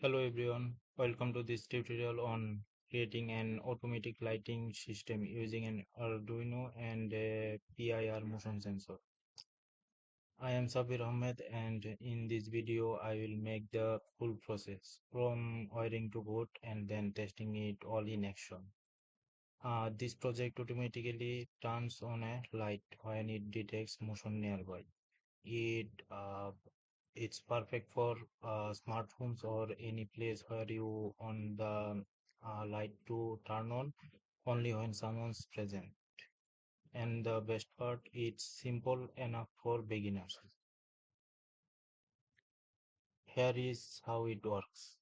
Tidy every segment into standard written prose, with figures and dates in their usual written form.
Hello everyone, welcome to this tutorial on creating an automatic lighting system using an Arduino and a PIR motion sensor. I am Sabir Ahmed and in this video I will make the full process from wiring to board and then testing it all in action. This project automatically turns on a light when it detects motion nearby. It it's perfect for smartphones or any place where you on the light to turn on only when someone's present. And the best part, it's simple enough for beginners. Here is how it works.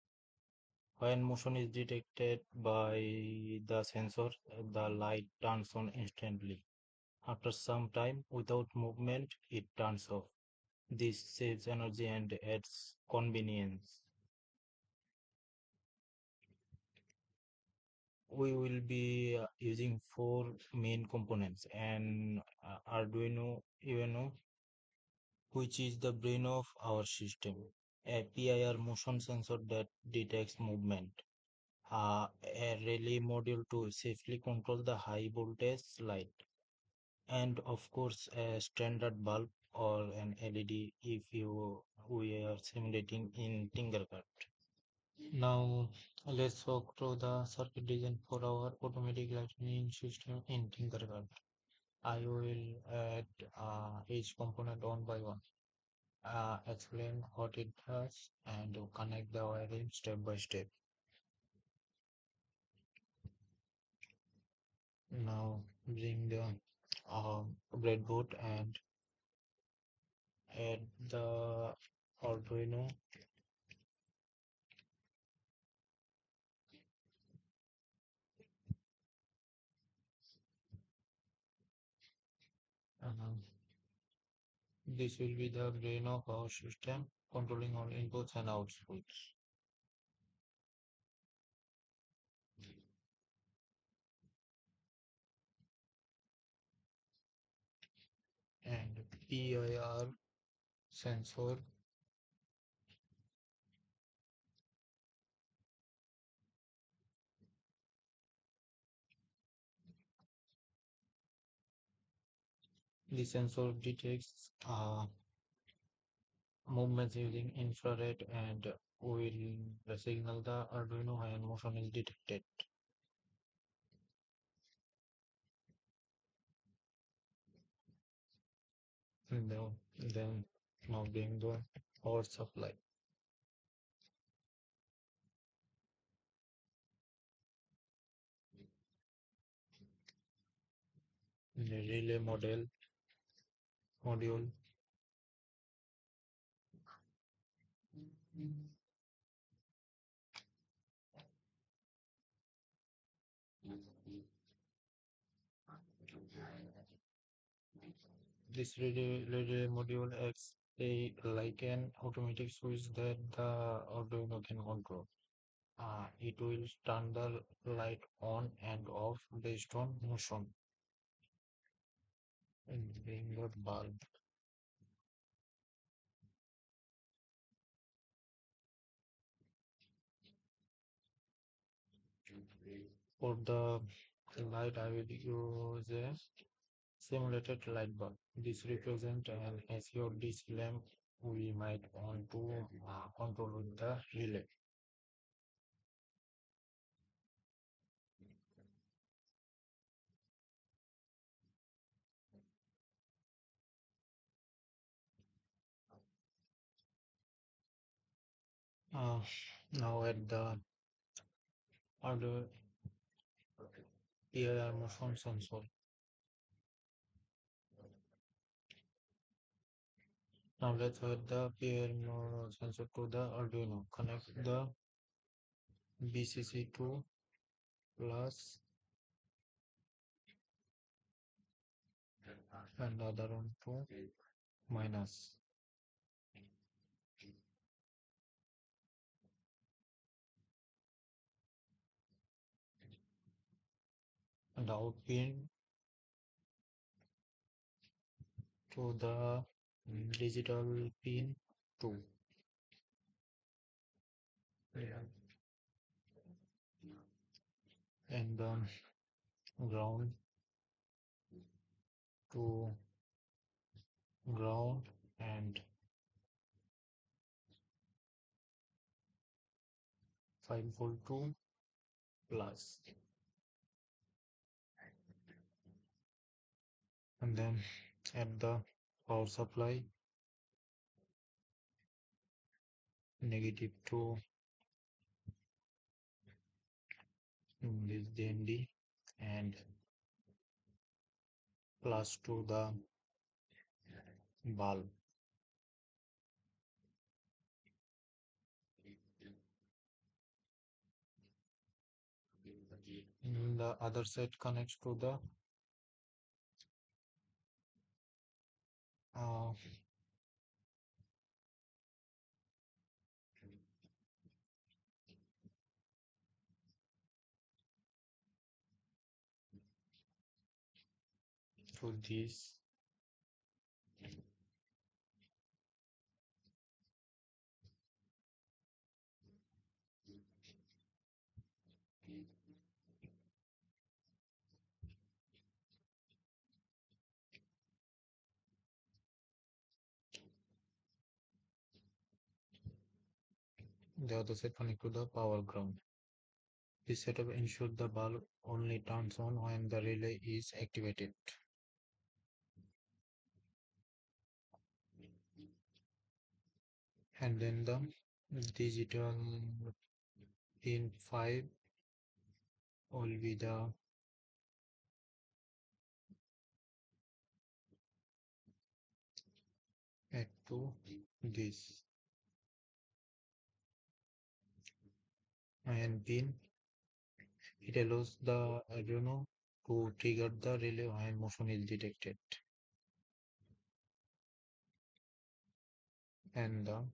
When motion is detected by the sensor, the light turns on instantly. After some time, without movement, it turns off. This saves energy and adds convenience. We will be using four main components and Arduino Uno, which is the brain of our system, a PIR motion sensor that detects movement, a relay module to safely control the high voltage light, and of course a standard bulb or an LED if you we are simulating in Tinkercad. Now let's walk through the circuit design for our automatic lighting system in Tinkercad. I will add each component one by one, explain what it does, and connect the wiring step by step. Now bring the breadboard and add the Arduino. Um, this will be the brain of our system, controlling all inputs and outputs. And PIR sensor. The sensor detects movements using infrared and will signal the Arduino when motion is detected. And then now being the power supply. The relay module. This relay module acts like an automatic switch that the Arduino can control. It will turn the light on and off based on motion. And being the bulb. For the light, I will use a simulated light bulb. This represents an SODC lamp we might want to control with the relay. Uh, Now at the other PIR motion sensor. Now let's add the PIR sensor to the Arduino. Connect the BCC2 plus and the other one to minus. And out pin to the digital pin 2. and ground to ground and 5 volt to plus, and then at the power supply -2 in this DND and plus to the bulb. The other side connects to the uh, to this. The other side connect to the power ground. This setup ensures the bulb only turns on when the relay is activated. And then the digital pin 5 will be the add to this, and pin it allows the Arduino to trigger the relay when motion is detected, and the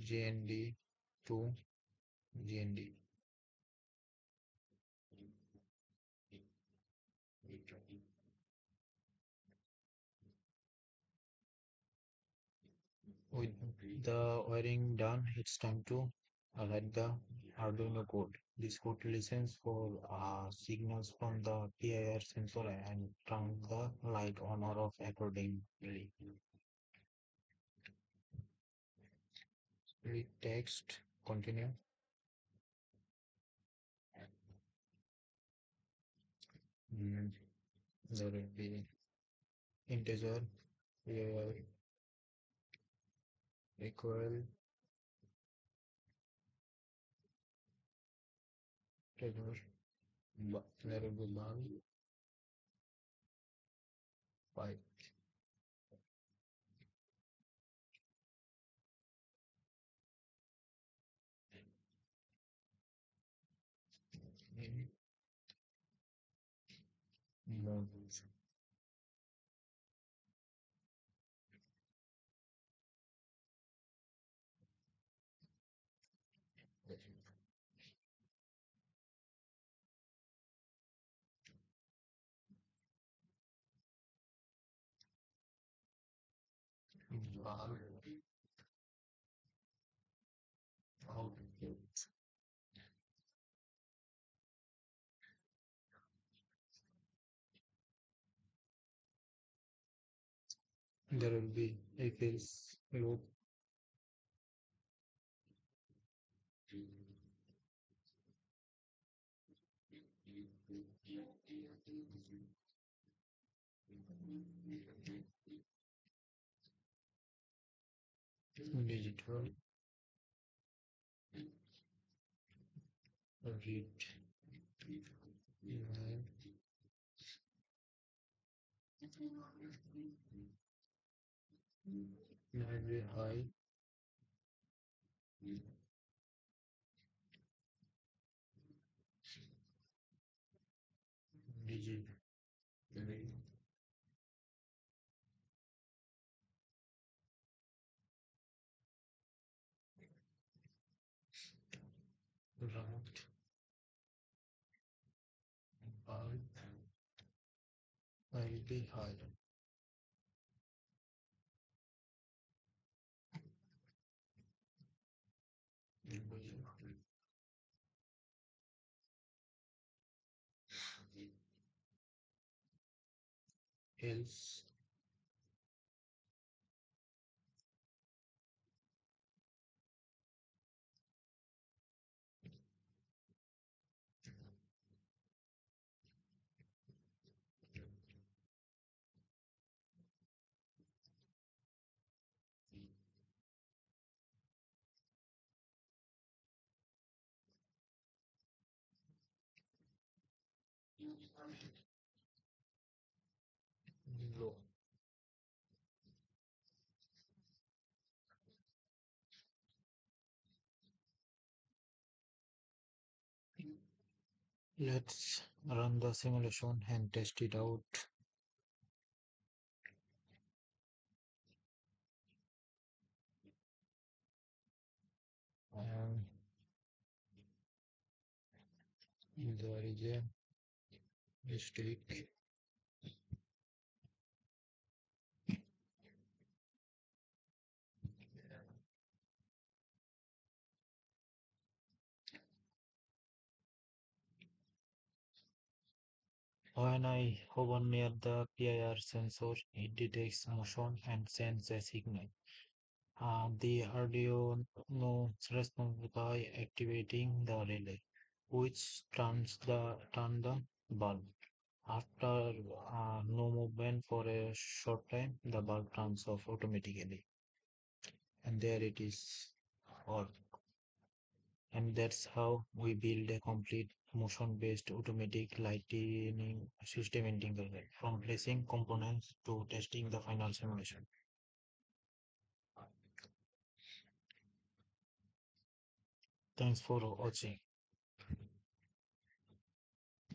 GND to GND. With the wiring done, it's time to write the Arduino code. This code listens for signals from the PIR sensor and turns the light on or off accordingly. Read text, continue. Mm, there will be integer, PIR equal integer, there will be bar 5. In mode bar output. There will be if else loop digital read line library high digital route bulb will be high. else low. Let's run the simulation and test it out. And there is a mistake. When I hover near the PIR sensor, it detects motion and sends a signal. The Arduino is responsible by activating the relay, which turn the bulb. After no movement for a short time, the bulb turns off automatically, and there it is. Or and that's how we build a complete motion-based automatic lighting system in Tinkercad, from placing components to testing the final simulation. Thanks for watching.